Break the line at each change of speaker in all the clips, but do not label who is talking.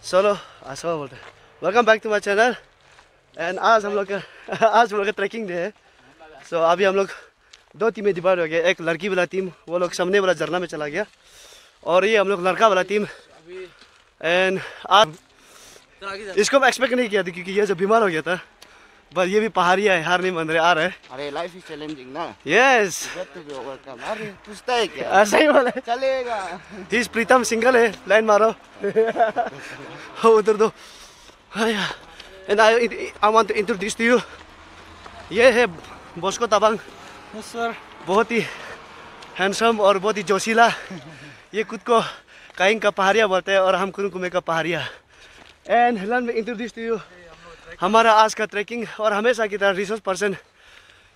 चलो ऐसा बोलते हैं welcome back to my channel. And आज हम लोग का ट्रैकिंग डे है। सो अभी हम लोग दो टीमें डिवाइड हो गए। एक लड़की वाला टीम, वो लोग सामने वाला झरना में चला गया, और ये हम लोग लड़का वाला टीम। एंड आज इसको मैं एक्सपेक्ट नहीं किया था क्योंकि ये जो बीमार हो गया था, बस ये भी पहाड़िया है, हार नहीं मान रहे, आ रहे।
अरे लाइफ इज चैलेंजिंग ना।
यस
अरे पूछता है क्या?
ऐसा ही बोला
चलेगा।
ही प्रीतम सिंगल है, लाइन मारो। उधर दो। And I want to introduce to you, ये है बॉस्को तबांग सर। बहुत ही हैंडसम और बहुत ही जोशीला। ये खुद को काइंग का पहाड़िया बोलते हैं और हम कुरुकुमे का पहाड़िया। And let me introduce to you हमारा आज का ट्रैकिंग और हमेशा की तरह रिसोर्स पर्सन।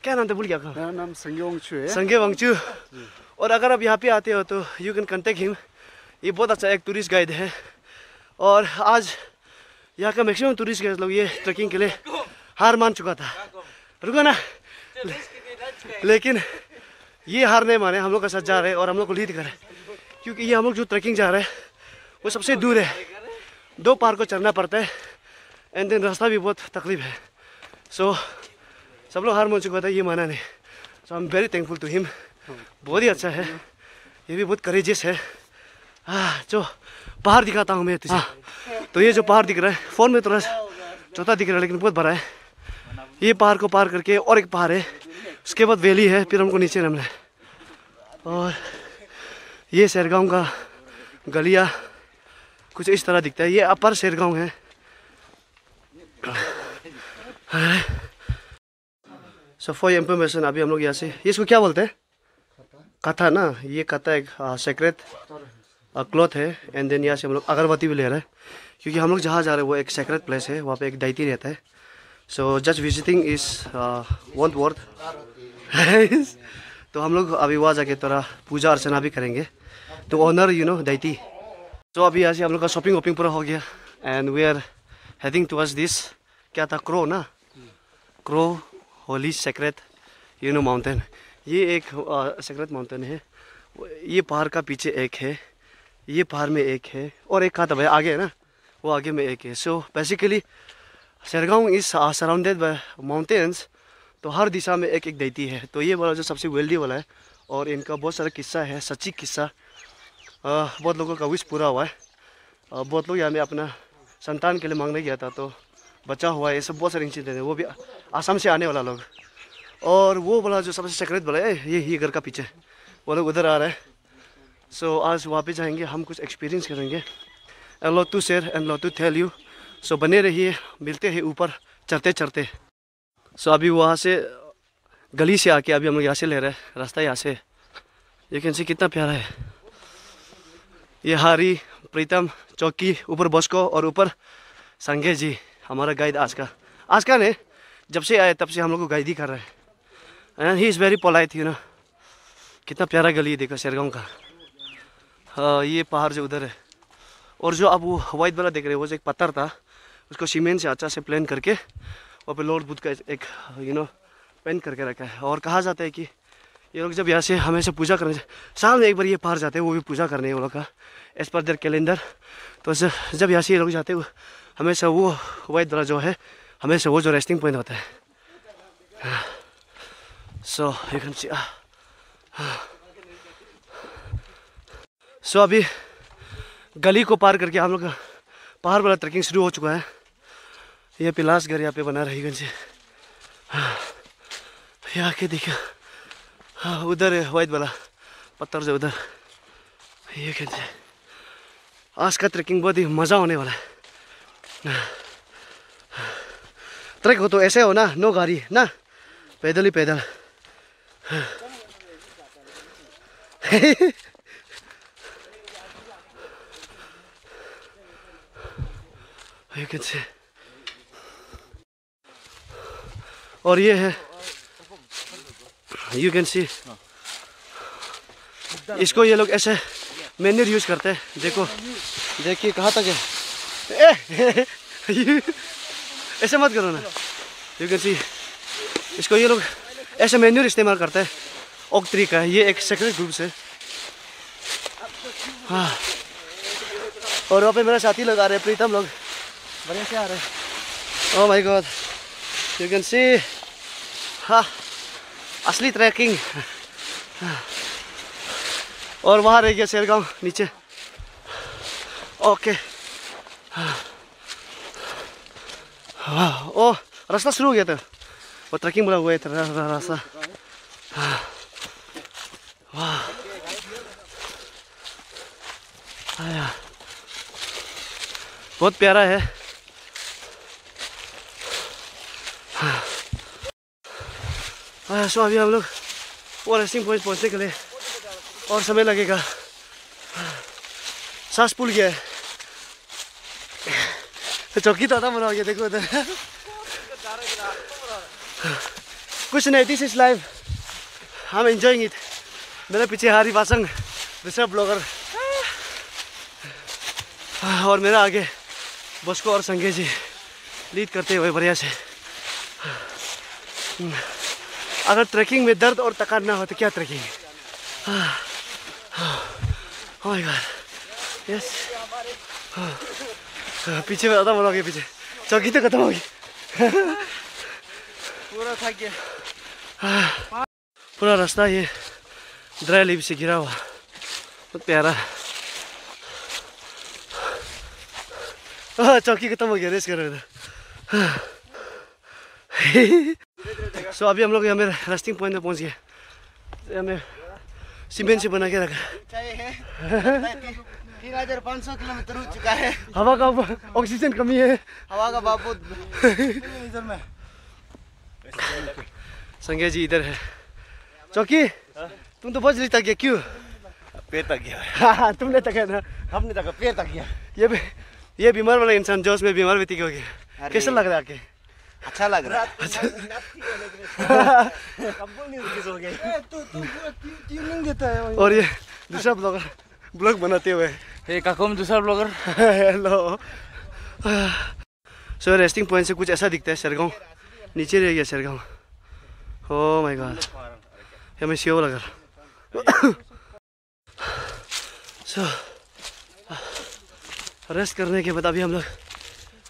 क्या नाम था, भूल गया।
मेरा नाम संगे वंगचू है।
संगे वंगचू। और अगर आप यहाँ पे आते हो तो यू कैन कॉन्टेक्ट हिम। ये बहुत अच्छा एक टूरिस्ट गाइड है, और आज यहाँ का मैक्सिमम टूरिस्ट गाइड लोग ये ट्रैकिंग के लिए हार मान चुका था। रुको ना, लेकिन ये हार नहीं माने, हम लोग का साथ जा रहे हैं और हम लोग को लीड करे, क्योंकि ये हम लोग जो ट्रैकिंग जा रहे हैं वो सबसे दूर है। 2 पहाड़ को चढ़ना पड़ता है, एंड देन रास्ता भी बहुत तकलीफ है। सो सब लोग हार मान चुका था, ये माना नहीं। So I am very thankful to him. बहुत ही अच्छा है, ये भी बहुत करेजियस है। जो पहाड़ दिखाता हूँ मैं तुझे। तो ये जो पहाड़ दिख रहा है, फ़ोन में थोड़ा छोटा दिख रहा है लेकिन बहुत बड़ा है। ये पहाड़ को पार करके और एक पहाड़ है, उसके बाद वैली है, फिर हमको नीचे नामना है। और ये शेरगांव का गलिया कुछ इस तरह दिखता है। ये अपर शेरगांव है। सो फॉर इंफॉर्मेशन, अभी हम लोग यहाँ से, ये इसको क्या बोलते हैं? कथा ना। ये कथा एक सेक्रेट क्लॉथ है। एंड देन यहाँ से हम लोग अगरबत्ती भी ले रहे हैं, क्योंकि हम लोग जहाँ जा रहे हैं वो एक सेक्रेट प्लेस है, वहाँ पे एक डाइटी रहता है। So just visiting is want worth. तो हम लोग अभी वहाँ जाके थोड़ा पूजा अर्चना भी करेंगे तो ऑनर यू नो डाइटी। तो अभी यहाँ से हम लोग का शॉपिंग वॉपिंग पूरा हो गया, and we are heading towards this, क्या था, क्रो ना, क्रो holy sacred you know mountain. ये एक सेक्रेट माउंटेन है। ये पहाड़ का पीछे एक है, ये पहाड़ में एक है, और एक कहाँ था भाई, आगे है ना, वो आगे में एक है। So basically Shergaon is surrounded by mountains. तो हर दिशा में एक एक देती है। तो ये वाला जो सबसे वेल्दी वाला है, और इनका बहुत सारा किस्सा है, सच्ची किस्सा। बहुत लोगों का विश पूरा हुआ है। बहुत लोग यहाँ में अपना संतान के लिए मांगने गया था तो बचा हुआ है। ये सब बहुत सारे इंसिडेंट है। वो भी आसाम से आने वाला लोग। और वो वाला जो सबसे सेक्रेट वाला है, ये घर का पीछे, वो लोग उधर आ रहे हैं। सो आज वहाँ पे जाएंगे, हम कुछ एक्सपीरियंस करेंगे। And lot to share and lot to tell you. So बने रहिए, मिलते हैं ऊपर चढ़ते चढ़ते। सो अभी वहाँ से गली से आके अभी हम लोग यहाँ से ले रहे हैं रास्ता, यहाँ से। ये कैन सी कितना प्यारा है। ये हारी, प्रीतम, चौकी, ऊपर बॉस्को और ऊपर संगे जी, हमारा गाइड आज का नहीं, जब से आए तब से हम लोग को गाइड ही कर रहे हैं। And he is very polite you know. कितना प्यारा गली है, देखो शेरगांव का। हाँ, ये पहाड़ जो उधर है, और जो अब वो वाइट वाला देख रहे हैं वो जो एक पत्थर था, उसको सीमेंट से अच्छा से प्लान करके वहाँ पे लॉर्ड बुद्ध का एक यू नो पेंट करके रखा है। और कहा जाता है कि ये लोग जब यहाँ से हमेशा पूजा करने, साल में एक बार ये पहाड़ जाते हैं, वो भी पूजा करने हैं वो लोग का, एज पर देयर कैलेंडर। तो जब यहाँ से ये लोग जाते हैं, हमेशा वो वाइट वाला जो है, हमेशा वो जो रेस्टिंग पॉइंट होता है। So you can see. सो अभी गली को पार करके हम लोग का पहाड़ वाला ट्रैकिंग शुरू हो चुका है। ये पे लास्ट घर यहाँ पे बना रहेगा जी। यहाँ के देखिए, हाँ उधर है वाइट वाला पत्थर जो उधर। ये कहते आज का ट्रैकिंग बहुत ही मज़ा होने वाला है। ट्रैक हो तो ऐसे हो ना, नो गाड़ी ना, पैदल ही पैदल। You can see. और ये है, यू कैन सी, इसको ये लोग ऐसे मैन्यूर यूज करते हैं। देखो, देखिए कहाँ तक है। ऐसे मत करो ना। यू कैन सी, इसको ये लोग ऐसे मैन्यूर इस्तेमाल करते हैं। ओक ट्री का है, ये एक सेक्रेट ग्रुप है। हाँ, और वहाँ पे मेरा साथी लोग आ रहे हैं, प्रीतम लोग बढ़िया से आ रहे हैं। ओह my God, you can see, हाँ असली ट्रैकिंग। और वहाँ रह गया शेरगांव नीचे। ओके, ओ रास्ता शुरू हो गया था, वो ट्रैकिंग बना हुआ है रास्ता। वाह, आया बहुत प्यारा है। सो अभी हम लोग वो रेस्टिंग पॉइंट पहुंचने के लिए और समय लगेगा। सांस फूल गया है, तो चौकी तो बना हो गया, देखो उधर। कुछ नहीं, this is life, I am enjoying it. मेरे पीछे हारी बासंग दूसरा ब्लॉगर, और मेरा आगे बॉस्को और संगे जी लीड करते हुए बढ़िया से। अगर ट्रैकिंग में दर्द और थकान ना हो तो क्या trekking. Oh my god, yes. पीछे में खत्म हो गया, पीछे चौकी तो खत्म हो गई।
पूरा थक गया।
पूरा रास्ता ये ड्राई लीव से घिरा हुआ, बहुत प्यारा। चौकी खत्म हो गया, रेस कर रहे थे। सो अभी हम लोग हमें रेस्टिंग पॉइंट में पहुंच गए। हमें सीमेंट से बना के रखा।
3500 किलोमीटर हो चुका है।
हवा का ऑक्सीजन कमी है,
हवा का बाबू इधर में।
संजय जी इधर है। चौकी तुम तो बहुत जल्दी तक गया, क्यों?
पेट तक गया।
हाँ तुमने तक है ना,
हमने तक पेट तक गया।
ये बीमार वाला इंसान जोश में बीमार भी हो गया। कैसा लग रहा है आपके?
अच्छा लग रहा है।
और ये दूसरा ब्लॉग बनाते हुए,
हे काकुम दूसरा ब्लॉगर।
हेलो। सो रेस्टिंग पॉइंट से कुछ ऐसा दिखता है शेरगांव, नीचे रह गया शेरगांव। ओह माय गॉड, हमें शिव लगा। सो रेस्ट करने के बाद अभी हम लोग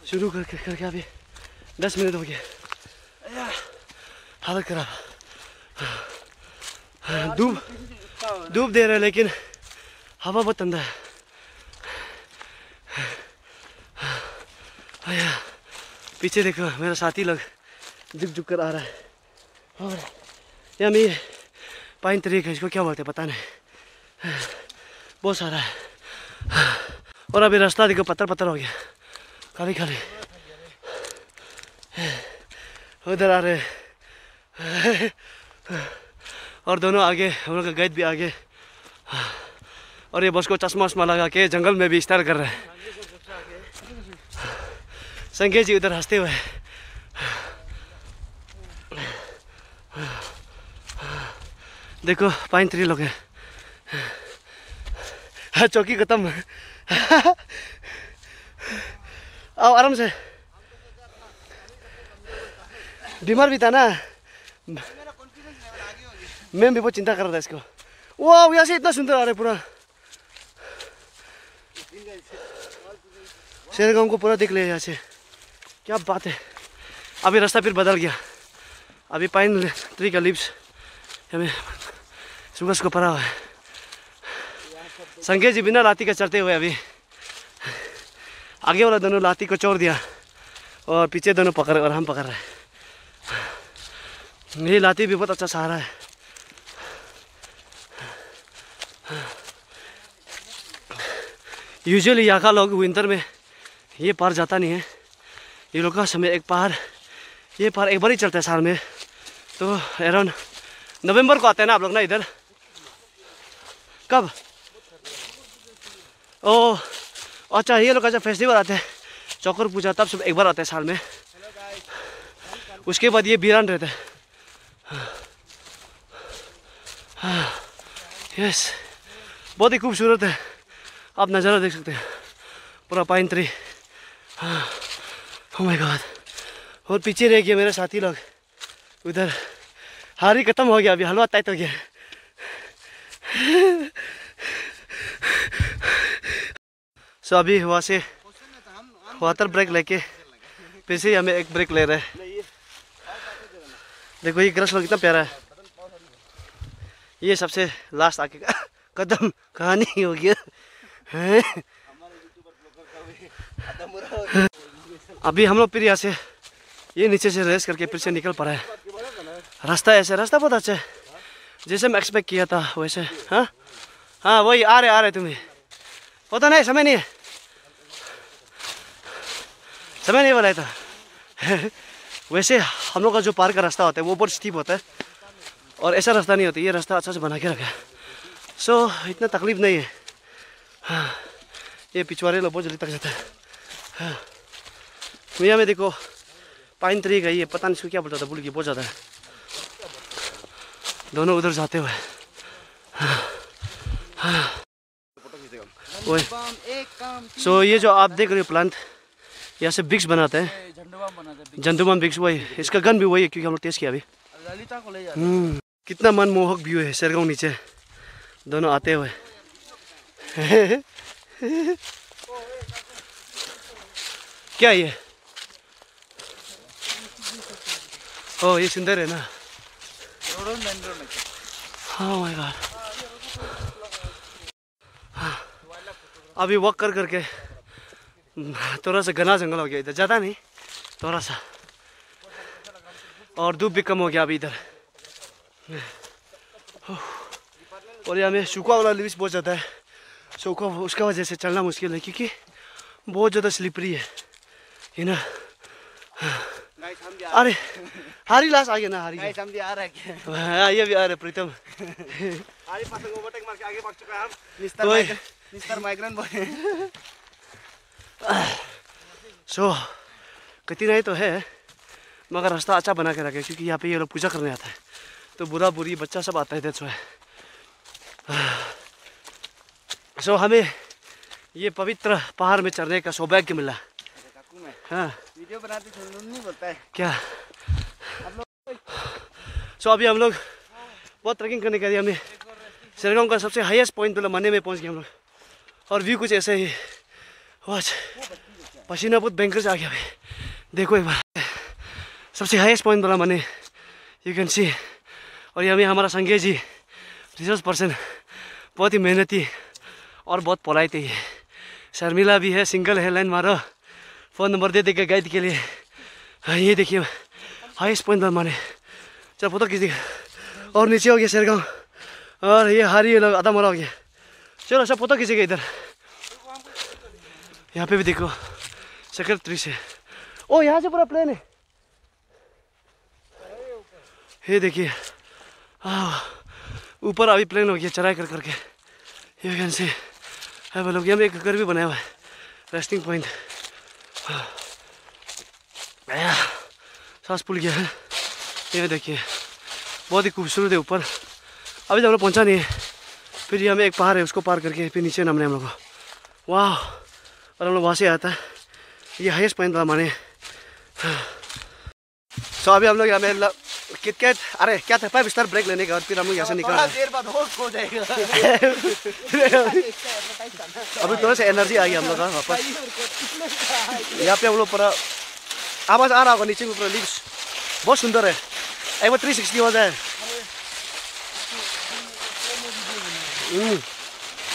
शुरू करके अभी 10 मिनट हो गया। हालत खराब, धूप दे रहा है लेकिन हवा बहुत ठंडा है। पीछे देखो मेरा साथी लोग झुक कर आ रहा है। और यहाँ में पाइन ट्री है, इसको क्या बोलते हैं पता नहीं, बहुत सारा है। और अभी रास्ता देखो पत्थर हो गया, खाली खाली। उधर आ रहे और दोनों आगे, हम लोग का गाइड भी आगे। और ये बस को चश्मा वश्मा लगा के जंगल में भी स्टार्ट कर रहे हैं। संजय जी उधर हंसते हुए। देखो पाइन ट्री लोग हैं। चौकी खत्म। आओ आराम से, बीमार भी था ना, मैं भी बहुत चिंता कर रहा था इसको। वाह यहाँ से इतना सुंदर आ रहा है पूरा शेरगांव को, पूरा देख लिया यहाँ से, क्या बात है। अभी रास्ता फिर बदल गया, अभी पाइन ट्री का लीव्स हमें सुबह को पड़ा हुआ है। संजय जी बिना लाठी का चढ़ते हुए अभी आगे वाला दोनों लाठी को छोड़ दिया और पीछे दोनों पकड़ और हम पकड़ रहे हैं। ये लाठी भी बहुत अच्छा सहारा है। यूजुअली यहाँ का लोग विंटर में ये पार जाता नहीं है। ये लोग का समय ये पार एक बार ही चलता है साल में, तो अराउंड नवंबर को आते हैं ना आप लोग ना इधर। कब? ओह अच्छा, ये लोग का जब फेस्टिवल आते हैं चौकर पूजा, तब सब एक बार आते हैं साल में। उसके बाद ये वीरान रहता है। यस, बहुत ही खूबसूरत है, आप नज़ारा देख सकते हैं पूरा pine tree. Oh my God. और पीछे रह गया मेरे साथी लोग, उधर हारी खत्म हो गया, अभी हलवा टाइट हो गया। सो अभी वहाँ से वाटर ब्रेक लेके फिर से हमें एक ब्रेक ले रहे हैं। देखो ये ग्रास कितना प्यारा है। ये सबसे लास्ट आके का कदम कहानी हो गया है। अभी हम लोग फिर यहाँ से ये नीचे से रेस करके फिर से निकल पड़ा है। रास्ता रास्ता बहुत अच्छा है, जैसे मैं एक्सपेक्ट किया था वैसे। हाँ हाँ वही आ रहे तुम्हें पता नहीं, समय नहीं है, समय नहीं वाला था। वैसे हम लोग का जो पार का रास्ता होता है वो बहुत स्टीप होता है और ऐसा रास्ता नहीं होता। ये रास्ता अच्छा से बना के रखा है, सो इतना तकलीफ नहीं है। हाँ, ये पिछवाड़े लोग बहुत जल्दी तक जाता है। हाँ, भैया में देखो पाइन ट्री का ये पता नहीं इसको क्या बोलता था, भूल गया, बहुत ज़्यादा है। दोनों उधर जाते हुए। सो ये जो आप देख रहे हो प्लांट, यहाँ से बिक्स बनाते हैं, झंडुबाम बिक्स। वही इसका गन भी वही है क्योंकि हम लोग टेस्ट किया अभी। कितना मनमोहक व्यू है शेरगांव नीचे दोनों आते हुए। क्या ये? ओह ये सुंदर है ना। Oh my God। अभी वॉक कर करके थोड़ा सा घना जंगल हो गया इधर, ज़्यादा नहीं थोड़ा सा, और धूप भी कम हो गया अभी इधर। और यहाँ में सूखा वाला लीव्स बहुत ज़्यादा है, सूखा उसका वजह से चलना मुश्किल है क्योंकि बहुत ज़्यादा स्लिपरी है ये ना। अरे हारी लास्ट आ गया ना, हारी
गाइस हम भी आ रहा है क्या?
हाँ ये भी आ रहे प्रीतम।
हारी पास में ओवरटेक मार के आगे भाग चुका है हम।
तो
मिस्टर माइग्रेंट बॉय।
सो कठिनाई तो है मगर रास्ता अच्छा बना के रखे क्योंकि यहाँ पे ये लोग पूजा करने आता है, तो बुरा बुरी बच्चा सब आता है इधर। सो हमें ये पवित्र पहाड़ में चढ़ने का सौभाग्य मिला। हाँ
वीडियो बनाते थे नहीं बोलता है
क्या। सो अभी हम लोग बहुत ट्रैकिंग करने के लिए हमने शेरगांव का सबसे हाईएस्ट पॉइंट मतलब मने में पहुंच गए हम लोग, और व्यू कुछ ऐसे ही। वाच पसीना बहुत भयंकर से आ गया भाई, देखो एक बार सबसे हाईएस्ट पॉइंट वाला मने यू कैन सी। और यहाँ में हमारा संजय जी रिसोर्स पर्सन बहुत ही मेहनती और बहुत पोलाइट है। शर्मिला भी है, सिंगल है, लाइन मारो, फ़ोन नंबर दे देगा गाइड के लिए। हाँ ये देखिए हाईएस्ट पॉइंट वाला मने, चल फोटो खींच देगा। और नीचे हो गया शेरगांव और ये हारी लोग आधा मरा हो गया। चलो सब फोटो खींचेगा इधर। यहाँ पे भी देखो सेक्रेटरी से, ओ यहाँ से पूरा प्लेन है। ये देखिए ऊपर अभी प्लेन हो गया चढ़ाई कर करके। ये कैन से है वो लोग, यहाँ में एक घर भी बनाया हुआ है, रेस्टिंग पॉइंट। सांस फूल गया है। ये देखिए बहुत ही खूबसूरत है ऊपर। अभी तो हम लोग पहुँचा नहीं है, फिर यहाँ में एक पहाड़ है उसको पार करके फिर नीचे नामने हम लोग को। वाह, और हम लोग वहाँ से आता है, ये हाईएस्ट पॉइंट था माने। सो अभी हम लोग यहाँ में किटकैट, अरे क्या था 5 स्टार ब्रेक लेने के बाद फिर हम लोग यहाँ से निकल रहे हैं।
देर बाद होश खो जाएगा।
अभी थोड़ा सा एनर्जी आ गया हम लोग का वापस। यहाँ पे हम लोग पूरा आवाज़ आ रहा होगा नीचे में, पूरा लीव्स बहुत सुंदर है। एक बार 360 हो जाए।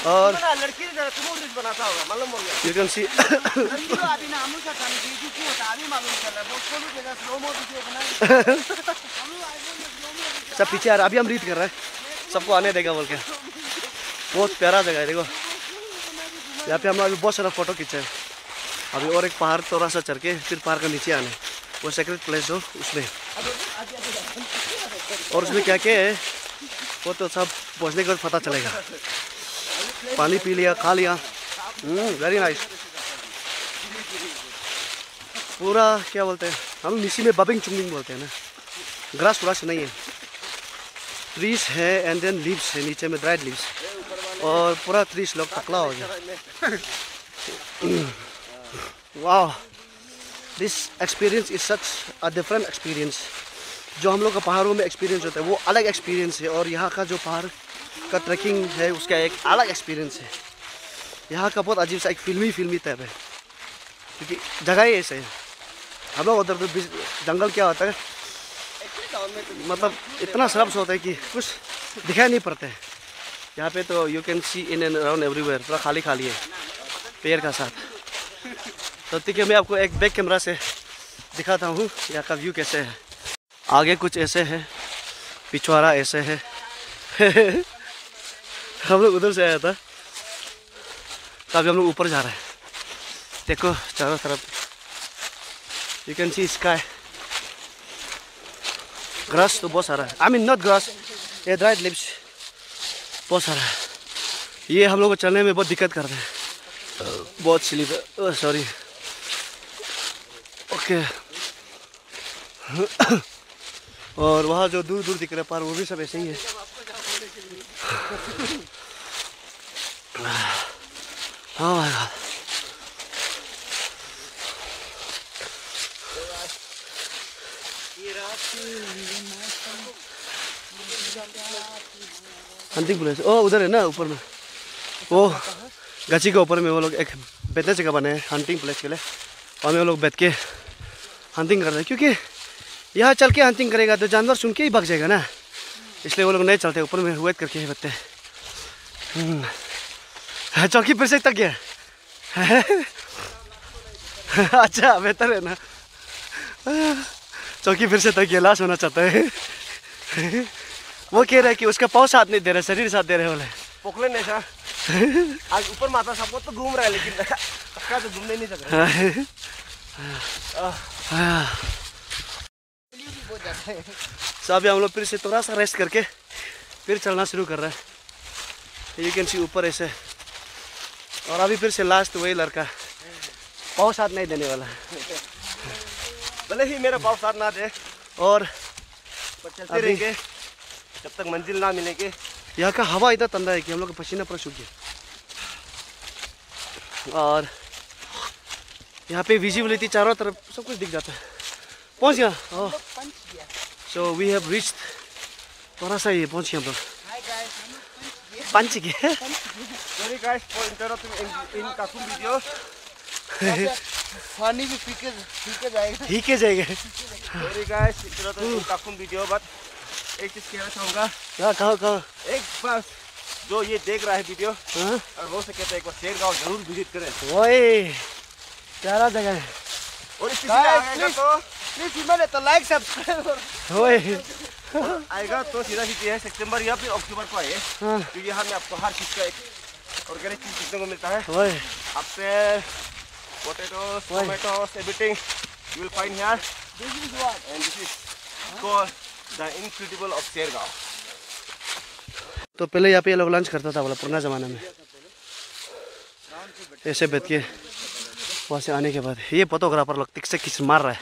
और
लड़की ने बनाता होगा मालूम हो गया।
यू कैन सी
अभी ना हम लोग का काम वीडियो क्यों होता अभी मालूम चल रहा है। बहुत कोई जगह स्लो मो वीडियो बना
सब पीछे आ रहा है। अभी हम रीड कर रहे हैं, सबको आने देगा बोल के। बहुत प्यारा जगह है देखो। यहाँ पे हम अभी बहुत सारा फोटो खींचे हैं। अभी और एक पहाड़ थोड़ा सा चढ़ के फिर पहाड़ का नीचे आने, वो सेक्रेट प्लेस हो उसमें। और उसमें क्या क्या है वो तो सब पहुँचने के बाद पता चलेगा। पानी पी लिया, खा लिया, वेरी नाइस। पूरा क्या बोलते हैं हम नीचे में बबिंग चुंगिंग बोलते हैं ना, ग्रास व्रास नहीं है, ट्रीज है एंड देन लीव्स है नीचे में, ड्राइड लीव्स, और पूरा ट्रीज लोग टकला हो गया। वाह, this experience is such a different experience. जो हम लोग का पहाड़ों में एक्सपीरियंस होता है वो अलग एक्सपीरियंस है, और यहाँ का जो पहाड़ का ट्रैकिंग है उसका एक अलग एक्सपीरियंस है। यहाँ का बहुत अजीब सा एक फिल्मी टाइप है, क्योंकि जगह ही ऐसे है। हम लोग उधर तो जंगल क्या होता है, मतलब इतना सरप्स होता है कि कुछ दिखाई नहीं पड़ता है। यहाँ पे तो you can see in and around everywhere, पूरा खाली खाली है पेड़ का साथ। तो ठीक है, मैं आपको एक बैक कैमरा से दिखाता हूँ यहाँ का व्यू कैसे है। आगे कुछ ऐसे है, पिछवाड़ा ऐसे है। हम लोग उधर से आया था, तभी हम लोग ऊपर जा रहे हैं। देखो चारों तरफ you can see sky. Grass तो बहुत सारा है, आई मीन नॉट ग्रास, ये ड्राइड लिव्स बहुत सारा है। ये हम लोग को चलने में बहुत दिक्कत करते हैं, बहुत स्लिप है, सॉरी। ओके। और वहाँ जो दूर दूर दिख रहा है पार, वो भी सब ऐसे ही है। Oh my God. Hunting place, ओ उधर है ना ऊपर में, वो गाची के ऊपर में वो लोग एक बैठने जगह बने हैं हंटिंग प्लेस के लिए। और में वो लोग बैठ के हंटिंग कर रहे हैं, क्योंकि यहाँ चल के हंटिंग करेगा तो जानवर सुन के ही भाग जाएगा ना, इसलिए वो लोग नहीं चलते, ऊपर में वेट करके ही बैठते हैं। चौकी फिर से तक गया। अच्छा बेहतर है ना, चौकी फिर से तक गया, लाश होना चाहता है। वो कह रहा है कि उसका पाँव साथ नहीं दे रहा, शरीर साथ दे रहे बोले।
पोखले नहीं था आज ऊपर माथा सबको तो घूम रहा है, लेकिन पक्का तो घूमने नहीं सक रहा।
तो अभी हम लोग फिर से थोड़ा सा रेस्ट करके फिर चलना शुरू कर रहे हैं। यू कैन सी ऊपर ऐसे। और अभी फिर से लास्ट वही लड़का पाँव साथ नहीं देने वाला है,
भले ही मेरा पाँव साथ ना दे,
और
चलते रहेंगे जब तक मंजिल ना मिलेगी।
यहाँ का हवा इतना ठंडा है कि हम लोग का पसीना पूरा सूख गया। और यहाँ पे विजिबिलिटी चारों तरफ सब कुछ दिख जाता है। पहुँच गया। सो वी हैव रीच्ड, थोड़ा सा ये पहुँच गया हम लोग। पंच गया।
Sorry guys for interrupting in Kakun video. पानी भी पीके जाएगा।
ठीक है जाएगा।
Sorry guys interrupting in Kakun video, but एक चीज कहना चाहूँगा।
कहाँ
एक बार जो ये देख रहा है वीडियो, और हो सके तो एक बार शेरगांव जरूर विजिट करें।
वही प्यारा जगह है।
और इस आएगा तो प्लीज मैंने तो लाइक सब्सक्राइब
वही
आएगा तो सीधा सीधी है सितंबर या फिर अक्टूबर को आए, क्योंकि यहाँ में आपको हर चीज़ का एक ऑर्गेनिक चीज देखने को मिलता है।
वही
आपसे potatoes, Tomatoes, everything you will find here, and this is called the incredible of Shergaon.
तो पहले यहाँ पे ये लोग लंच करता था बोला पुराना ज़माने में, ऐसे बैठ के। वहाँ से आने के बाद ये फोटोग्राफर लोग तिक से किस मार रहा है।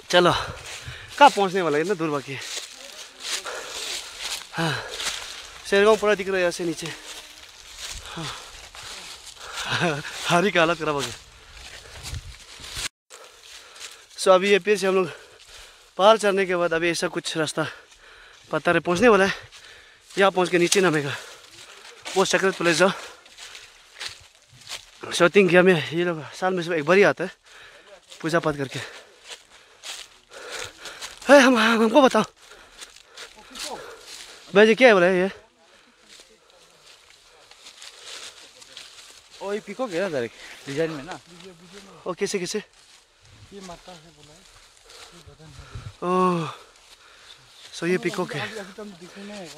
चलो कहाँ पहुँचने वाला है, इतना दूर बाकी है। हाँ शेरगांव पूरा दिख रहा है यहाँ से नीचे। हाँ हारी का हालत खराब हो गया। सो अभी ये फिर से हम लोग पहाड़ चढ़ने के बाद अभी ऐसा कुछ रास्ता पता है पहुँचने वाला है। यहाँ पहुँच के नीचे नामेगा वो सेक्रेट प्लेस जाओ। सो थिंक हमें ये लोग साल में एक बार ही आता है पूजा पाठ करके। है हमको बताओ भाई जी क्या है बोला ये?
ओ ये पिको गया डायरेक्ट डिजाइन में ना।
ओ कैसे कैसे?
ये माता है बोला है, ये बदन है।
ओह सो ये पिकॉक है,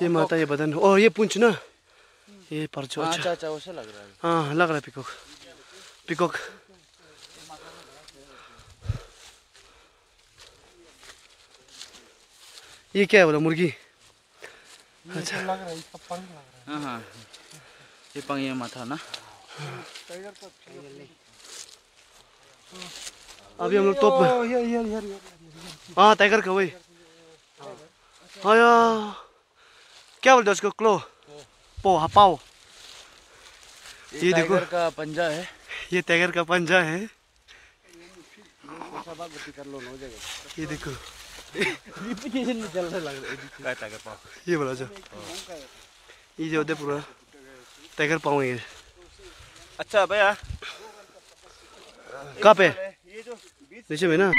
ये माता ये बदन, और ये पूंछ ना, ये परचो। अच्छा
अच्छा वैसे लग रहा है।
हाँ लग रहा है पिकॉक। पिकॉक ये क्या है बोला? मुर्गी। अच्छा
लग रहा है इसका पंख लग रहा है। हाँ ये पंख ये माथा ना।
अभी हम लोग टॉप में। हाँ टाइगर का वही। हाँ यार क्या बोलते हैं उसको? क्लो पो पाओ। ये देखो
टाइगर का पंजा है,
ये टाइगर का पंजा है। ये देखो
रिपीटेशन में चल रहा लग रहा है टाइगर पाव।
ये बोला जो ये जो होते पूरा टाइगर पाओ ये
अच्छा भैया
कहाँ पे?
ये जो बीच
नीचे में ना।